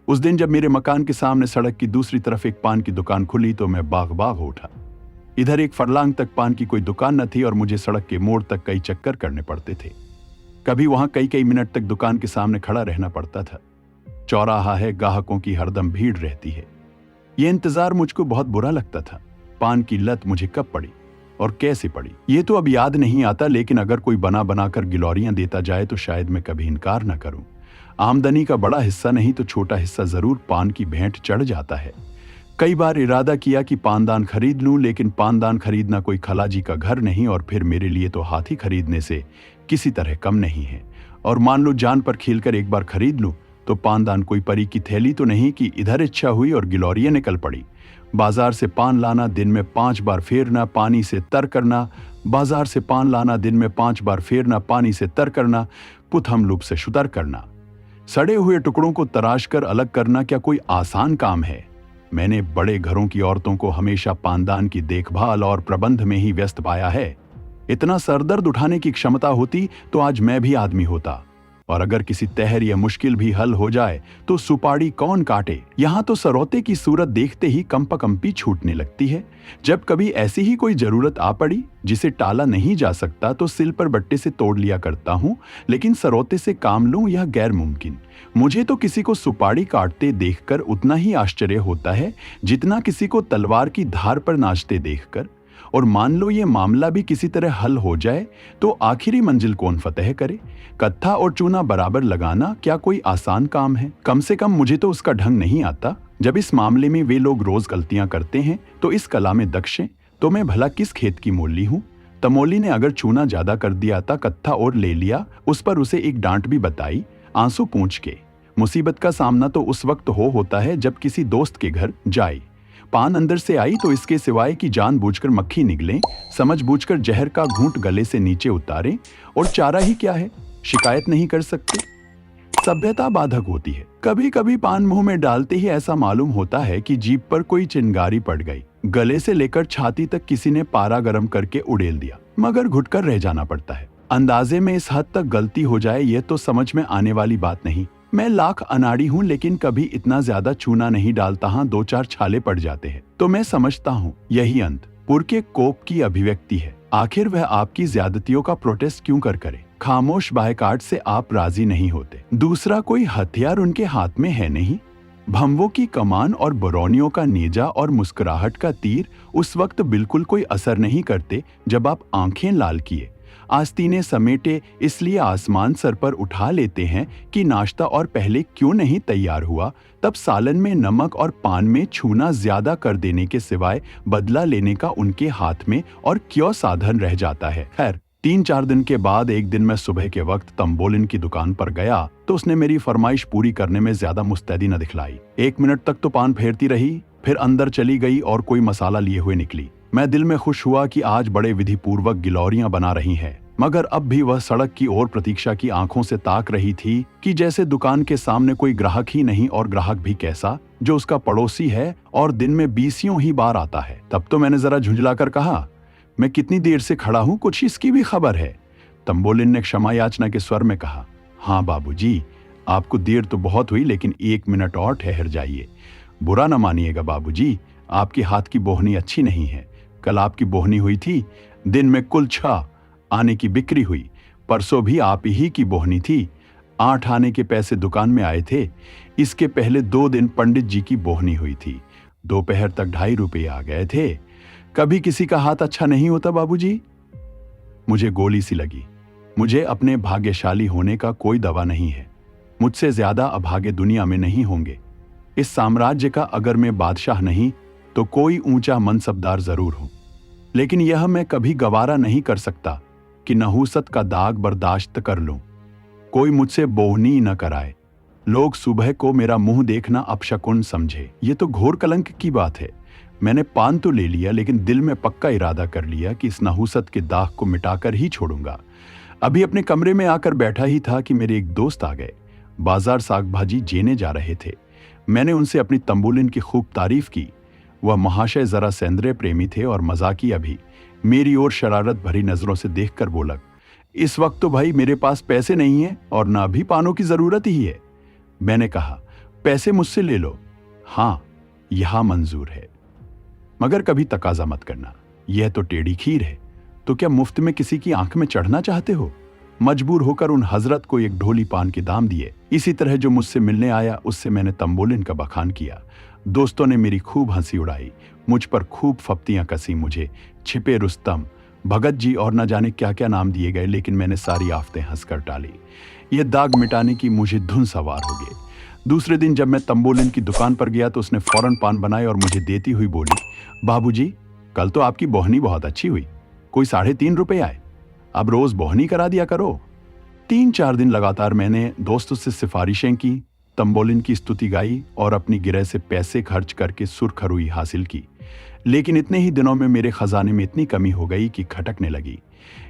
उस दिन जब मेरे मकान के सामने सड़क की दूसरी तरफ एक पान की दुकान खुली तो मैं बाग बाग हो उठा। इधर एक फरलांग तक पान की कोई दुकान न थी और मुझे सड़क के मोड़ तक कई चक्कर करने पड़ते थे। कभी वहां कई कई मिनट तक दुकान के सामने खड़ा रहना पड़ता था। चौराहा है, ग्राहकों की हरदम भीड़ रहती है। ये इंतजार मुझको बहुत बुरा लगता था। पान की लत मुझे कब पड़ी और कैसे पड़ी ये तो अब याद नहीं आता, लेकिन अगर कोई बना बनाकर गिलौरियां देता जाए तो शायद मैं कभी इनकार न करूं। आमदनी का बड़ा हिस्सा नहीं तो छोटा हिस्सा जरूर पान की भेंट चढ़ जाता है। कई बार इरादा किया कि पानदान खरीद लूं, लेकिन पानदान खरीदना कोई खलाजी का घर नहीं और फिर मेरे लिए तो हाथी खरीदने से किसी तरह कम नहीं है। और मान लो जान पर खेलकर एक बार खरीद लूं तो पानदान कोई परी की थैली तो नहीं कि इधर इच्छा हुई और गिलौरियां निकल पड़ी। बाजार से पान लाना, दिन में 5 बार फेरना, पानी से तर करना। बाजार से पान लाना, दिन में 5 बार फेरना, पानी से तर करना, पुथम लूप से शुतर करना। सड़े हुए टुकड़ों को तराश कर अलग करना क्या कोई आसान काम है? मैंने बड़े घरों की औरतों को हमेशा पानदान की देखभाल और प्रबंध में ही व्यस्त पाया है। इतना सरदर्द उठाने की क्षमता होती तो आज मैं भी आदमी होता। और अगर किसी तहर या मुश्किल भी हल हो जाए तो सुपाड़ी कौन काटे? यहाँ तो सरौते की सूरत देखते ही कंपकंपी छूटने लगती है। जब कभी ऐसी ही कोई जरूरत आ पड़ी जिसे टाला नहीं जा सकता तो सिल पर बट्टे से तोड़ लिया करता हूँ, लेकिन सरौते से काम लूं यह गैर मुमकिन। मुझे तो किसी को सुपाड़ी काटते देखकर उतना ही आश्चर्य होता है जितना किसी को तलवार की धार पर नाचते देखकर। और मान लो ये मामला भी किसी तरह हल हो जाए तो आखिरी मंजिल कौन फतेह करे? कत्था और चूना बराबर लगाना क्या कोई आसान काम है? कम से कम मुझे तो उसका ढंग नहीं आता। जब इस मामले में वे लोग रोज गलतियां करते हैं तो इस कला में दक्ष हैं, तो मैं भला किस खेत की मोली हूं? तमोली ने अगर चूना ज्यादा कर दिया था, कत्था और ले लिया, उस पर उसे एक डांट भी बताई आंसू पूंछ के। मुसीबत का सामना तो उस वक्त होता है जब किसी दोस्त के घर जाए। पान अंदर से आई तो इसके सिवाय कि जानबूझकर मक्खी निगले, समझबूझकर जहर का घूंट गले से नीचे उतारे, और चारा ही क्या है, शिकायत नहीं कर सकते। सभ्यता बाधक होती है। कभी कभी पान मुंह में डालते ही ऐसा मालूम होता है कि जीभ पर कोई चिंगारी पड़ गई। गले से लेकर छाती तक किसी ने पारा गर्म करके उड़ेल दिया, मगर घुटकर रह जाना पड़ता है। अंदाजे में इस हद तक गलती हो जाए ये तो समझ में आने वाली बात नहीं। मैं लाख अनाड़ी हूँ, लेकिन कभी इतना ज्यादा चूना नहीं डालता। हाँ, 2-4 छाले पड़ जाते हैं तो मैं समझता हूँ यही अंत पुर के कोप की अभिव्यक्ति है। आखिर वह आपकी ज्यादतियों का प्रोटेस्ट क्यों करे? खामोश बायकाट से आप राजी नहीं होते। दूसरा कोई हथियार उनके हाथ में है नहीं। भंवों की कमान और बरौनियों का नेजा और मुस्कुराहट का तीर उस वक्त बिल्कुल कोई असर नहीं करते जब आप आंखें लाल किए, आस्तीने समेटे इसलिए आसमान सर पर उठा लेते हैं कि नाश्ता और पहले क्यों नहीं तैयार हुआ। तब सालन में नमक और पान में छूना ज्यादा कर देने के सिवाय बदला लेने का उनके हाथ में और क्यों साधन रह जाता है। खैर, 3-4 दिन के बाद एक दिन मैं सुबह के वक्त तंबोलिन की दुकान पर गया तो उसने मेरी फरमाइश पूरी करने में ज्यादा मुस्तैदी न दिखलाई। 1 मिनट तक तो पान फेरती रही, फिर अंदर चली गई और कोई मसाला लिए हुए निकली। मैं दिल में खुश हुआ कि आज बड़े विधि पूर्वक गिलौरियां बना रही है, मगर अब भी वह सड़क की ओर प्रतीक्षा की आंखों से ताक रही थी कि जैसे दुकान के सामने कोई ग्राहक ही नहीं, और ग्राहक भी कैसा, जो उसका पड़ोसी है और दिन में 20 ही बार आता है। तब तो मैंने जरा झुंझलाकर कहा, मैं कितनी देर से खड़ा हूं, कुछ इसकी भी खबर है? तंबोलिन ने क्षमा याचना के स्वर में कहा, हाँ बाबूजी, आपको देर तो बहुत हुई, लेकिन 1 मिनट और ठहर जाइए। बुरा न मानिएगा बाबूजी, आपके हाथ की बोहनी अच्छी नहीं है। कल आपकी बोहनी हुई थी, दिन में कुल 6 आने की बिक्री हुई। परसों भी आप ही की बोहनी थी, 8 आने के पैसे दुकान में आए थे। इसके पहले 2 दिन पंडित जी की बोहनी हुई थी, दोपहर तक 2.5 रुपये आ गए थे। कभी किसी का हाथ अच्छा नहीं होता बाबूजी। मुझे गोली सी लगी। मुझे अपने भाग्यशाली होने का कोई दवा नहीं है। मुझसे ज्यादा अभागे दुनिया में नहीं होंगे। इस साम्राज्य का अगर मैं बादशाह नहीं तो कोई ऊंचा मनसबदार जरूर हूं, लेकिन यह मैं कभी गवारा नहीं कर सकता कि नहूसत का दाग बर्दाश्त कर लूं। कोई मुझसे बोहनी न कराए, लोग सुबह को मेरा मुंह देखना अपशकुन समझे। ये तो घोर कलंक की बात है। मैंने पान तो ले लिया, लेकिन दिल में पक्का इरादा कर लिया कि इस नहूसत के दाग को मिटाकर ही छोड़ूंगा। अभी अपने कमरे में आकर बैठा ही था कि मेरे एक दोस्त आ गए। बाजार साग भाजी जेने जा रहे थे। मैंने उनसे अपनी तंबोलिन की खूब तारीफ की। वह महाशय जरा सौंदर्य प्रेमी थे और मजाकिया भी। मेरी ओर शरारत भरी नजरों से देखकर बोला, इस वक्त तो भाई मेरे पास पैसे नहीं है और ना भी पानों की जरूरत ही है। मैंने कहा, पैसे मुझसे ले लो। हाँ, यह मंजूर है, मगर कभी तकाजा मत करना। यह तो टेढ़ी खीर है, तो क्या मुफ्त में किसी की आंख में चढ़ना चाहते हो? मजबूर होकर उन हजरत को एक ढोली पान के दाम दिए। इसी तरह जो मुझसे मिलने आया उससे मैंने तंबोलिन का बखान किया। दोस्तों ने मेरी खूब हंसी उड़ाई, मुझ पर खूब फप्तियां कसी। मुझे छिपे रुस्तम, भगत जी और न जाने क्या क्या नाम दिए गए, लेकिन मैंने सारी आफतें हंसकर टाली। यह दाग मिटाने की मुझे धुन सवार हो गई। दूसरे दिन जब मैं तंबोलिन की दुकान पर गया तो उसने फौरन पान बनाए और मुझे देती हुई बोली, बाबूजी, कल तो आपकी बोहनी बहुत अच्छी हुई, कोई 3.5 आए, अब रोज बोहनी करा दिया करो। 3-4 दिन लगातार मैंने दोस्तों से सिफारिशें की, तंबोलिन की स्तुति गाई और अपनी गिरह से पैसे खर्च करके सुरखरुई हासिल की। लेकिन इतने ही दिनों में मेरे खजाने में इतनी कमी हो गई कि खटकने लगी।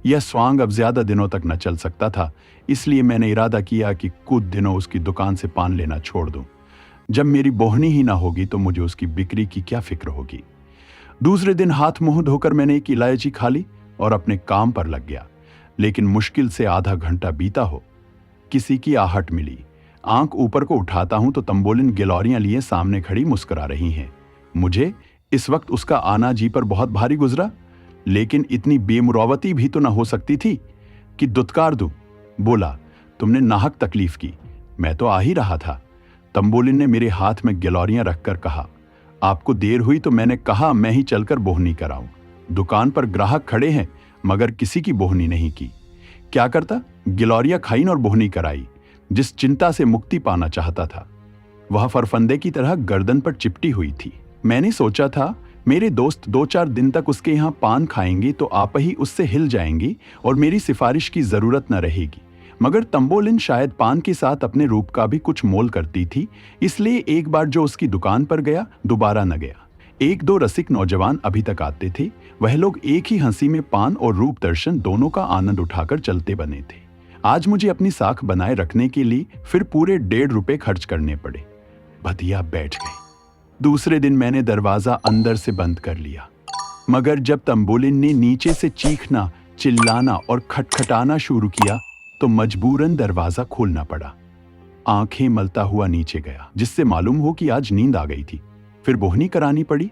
यह स्वांग अब ज्यादा दिनों तक न चल सकता था, इसलिए मैंने इरादा किया कि कुछ दिनों उसकी दुकान से पान लेना छोड़ दूं। जब मेरी बोहनी ही ना होगी तो मुझे उसकी बिक्री की क्या फिक्र होगी। दूसरे दिन हाथ मुंह धोकर मैंने एक इलायची खा ली और अपने काम पर लग गया। लेकिन मुश्किल से आधा घंटा बीता हो, किसी की आहट मिली। आंख ऊपर को उठाता हूं तो तंबोलिन गिलौरियां लिए सामने खड़ी मुस्कुरा रही हैं। मुझे इस वक्त उसका आना जी पर बहुत भारी गुजरा, लेकिन इतनी बेमुरौवती भी तो न हो सकती थी कि दुत्कार दूं। बोला, तुमने नाहक तकलीफ की, मैं तो आ ही रहा था। तंबोलिन ने मेरे हाथ में गिलौरियां रखकर कहा, आपको देर हुई तो मैंने कहा मैं ही चलकर बोहनी कराऊं। दुकान पर ग्राहक खड़े हैं मगर किसी की बोहनी नहीं की। क्या करता, गिलौरियां खाई और बोहनी कराई। जिस चिंता से मुक्ति पाना चाहता था वह फरफंदे की तरह गर्दन पर चिपटी हुई थी। मैंने सोचा था मेरे दोस्त 2-4 दिन तक उसके यहाँ पान खाएंगे तो आप ही उससे हिल जाएंगी और मेरी सिफारिश की जरूरत न रहेगी। मगर तंबोलिन शायद पान के साथ अपने रूप का भी कुछ मोल करती थी, इसलिए एक बार जो उसकी दुकान पर गया दोबारा न गया। 1-2 रसिक नौजवान अभी तक आते थे, वह लोग एक ही हंसी में पान और रूप दर्शन दोनों का आनंद उठाकर चलते बने थे। आज मुझे अपनी साख बनाए रखने के लिए फिर पूरे 1.5 रुपए खर्च करने पड़े। भतिया बैठ गए। दूसरे दिन मैंने दरवाजा अंदर से बंद कर लिया, मगर जब तंबोलिन ने नीचे से चीखना, चिल्लाना और खटखटाना शुरू किया तो मजबूरन दरवाजा खोलना पड़ा। आंखें मलता हुआ नीचे गया, जिससे मालूम हो कि आज नींद आ गई थी। फिर बोहनी करानी पड़ी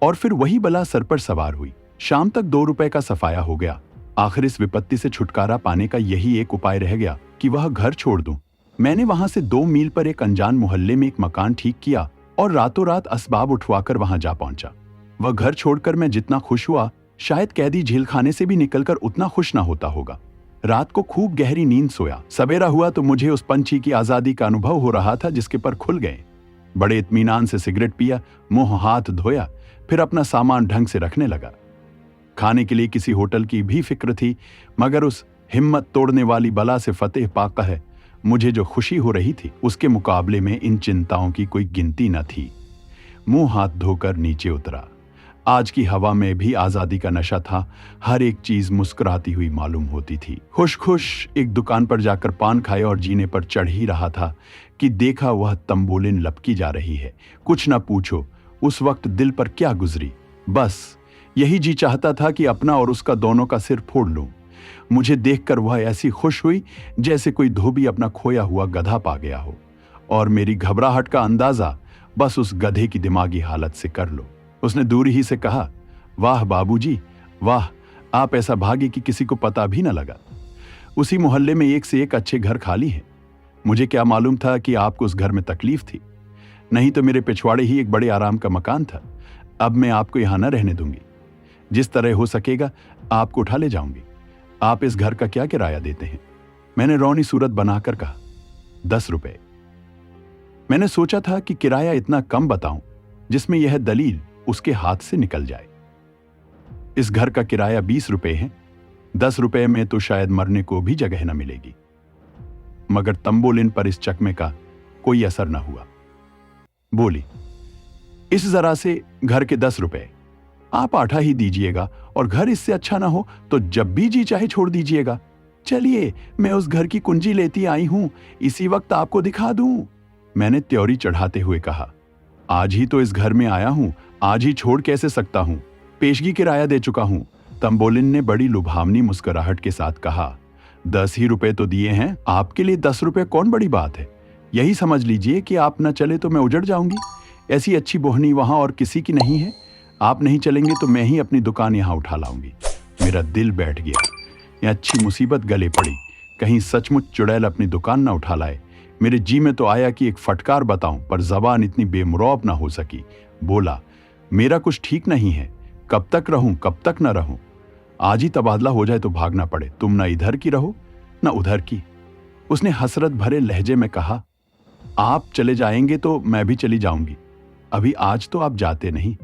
और फिर वही बला सर पर सवार हुई। शाम तक 2 रुपए का सफाया हो गया। आखिर इस विपत्ति से छुटकारा पाने का यही एक उपाय रह गया कि वह घर छोड़ दूं। मैंने वहां से 2 मील पर एक अनजान मोहल्ले में एक मकान ठीक किया और रातों रात असबाब उठवाकर वहां जा पहुंचा। वह घर छोड़कर मैं जितना खुश हुआ, शायद कैदी जेल खाने से भी निकलकर उतना खुश ना होता होगा। रात को खूब गहरी नींद सोया। सवेरा हुआ तो मुझे उस पंछी की आजादी का अनुभव हो रहा था जिसके पर खुल गए। बड़े इत्मीनान से सिगरेट पिया, मुंह हाथ धोया, फिर अपना सामान ढंग से रखने लगा। खाने के लिए किसी होटल की भी फिक्र थी, मगर उस हिम्मत तोड़ने वाली बला से फतेह पाकर है मुझे जो खुशी हो रही थी उसके मुकाबले में इन चिंताओं की कोई गिनती न थी। मुंह हाथ धोकर नीचे उतरा। आज की हवा में भी आजादी का नशा था। हर एक चीज मुस्कुराती हुई मालूम होती थी। खुश खुश एक दुकान पर जाकर पान खाए और जीने पर चढ़ ही रहा था कि देखा वह तंबोलिन लपकी जा रही है। कुछ ना पूछो उस वक्त दिल पर क्या गुजरी। बस यही जी चाहता था कि अपना और उसका दोनों का सिर फोड़ लूं। मुझे देखकर वह ऐसी खुश हुई जैसे कोई धोबी अपना खोया हुआ गधा पा गया हो, और मेरी घबराहट का अंदाजा बस उस गधे की दिमागी हालत से कर लो। उसने दूर ही से कहा, वाह बाबूजी, वाह, आप ऐसा भागे कि किसी को पता भी न लगा। उसी मोहल्ले में एक से एक अच्छे घर खाली हैं। मुझे क्या मालूम था कि आपको उस घर में तकलीफ थी, नहीं तो मेरे पिछवाड़े ही एक बड़े आराम का मकान था। अब मैं आपको यहां न रहने दूंगी। जिस तरह हो सकेगा आपको उठा ले जाऊंगी। आप इस घर का क्या किराया देते हैं? मैंने रौनी सूरत बनाकर कहा, 10 रुपए। मैंने सोचा था कि किराया इतना कम बताऊं जिसमें यह दलील उसके हाथ से निकल जाए। इस घर का किराया 20 रुपए है। 10 रुपए में तो शायद मरने को भी जगह न मिलेगी। मगर तंबोलिन पर इस चकमे का कोई असर न हुआ। बोली, इस जरा से घर के 10 रुपए आप 8 ही दीजिएगा, और घर इससे अच्छा ना हो तो जब भी जी चाहे छोड़ दीजिएगा। चलिए मैं उस घर की कुंजी लेती आई हूं, इसी वक्त आपको दिखा दूं। मैंने त्योरी चढ़ाते हुए कहा, आज ही तो इस घर में आया हूं, आज ही छोड़ कैसे सकता हूं? पेशगी किराया दे चुका हूं। तंबोलिन ने बड़ी लुभावनी मुस्कुराहट के साथ कहा, 10 ही रुपए तो दिए हैं, आपके लिए 10 रुपए कौन बड़ी बात है? यही समझ लीजिए कि आप न चले तो मैं उजड़ जाऊंगी। ऐसी अच्छी बोहनी वहां और किसी की नहीं है। आप नहीं चलेंगे तो मैं ही अपनी दुकान यहाँ उठा लाऊंगी। मेरा दिल बैठ गया। यह अच्छी मुसीबत गले पड़ी। कहीं सचमुच चुड़ैल अपनी दुकान न उठा लाए। मेरे जी में तो आया कि एक फटकार बताऊं, पर जबान इतनी बेमुरौब ना हो सकी। बोला, मेरा कुछ ठीक नहीं है। कब तक रहूं, कब तक न रहूं? आज ही तबादला हो जाए तो भागना पड़े। तुम ना इधर की रहो न उधर की। उसने हसरत भरे लहजे में कहा, आप चले जाएंगे तो मैं भी चली जाऊंगी। अभी आज तो आप जाते नहीं।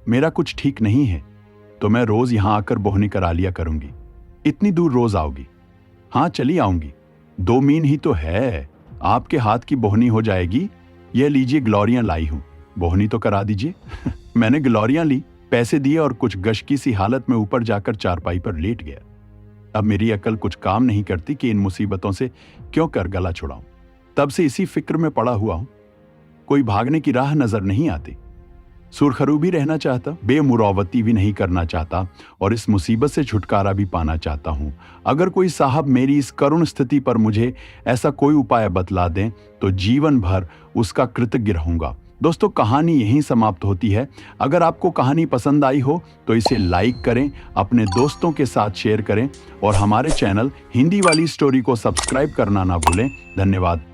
मेरा कुछ ठीक नहीं है तो मैं रोज यहां आकर बोहनी करा लिया करूंगी। इतनी दूर रोज आओगी? हाँ, चली आऊंगी। 2 मीन ही तो है। आपके हाथ की बोहनी हो जाएगी। यह लीजिए, ग्लोरियां लाई हूं। बोहनी तो करा दीजिए। मैंने ग्लोरियां ली, पैसे दिए और कुछ गशकी सी हालत में ऊपर जाकर चारपाई पर लेट गया। अब मेरी अकल कुछ काम नहीं करती कि इन मुसीबतों से क्यों कर गला छुड़ाऊं। तब से इसी फिक्र में पड़ा हुआ हूं। कोई भागने की राह नजर नहीं आती। सुरखरू भी रहना चाहता, बेमुरौवती भी नहीं करना चाहता और इस मुसीबत से छुटकारा भी पाना चाहता हूं। अगर कोई साहब मेरी इस करुण स्थिति पर मुझे ऐसा कोई उपाय बतला दें तो जीवन भर उसका कृतज्ञ रहूंगा। दोस्तों, कहानी यहीं समाप्त होती है। अगर आपको कहानी पसंद आई हो तो इसे लाइक करें, अपने दोस्तों के साथ शेयर करें और हमारे चैनल हिंदी वाली स्टोरी को सब्सक्राइब करना ना भूलें। धन्यवाद।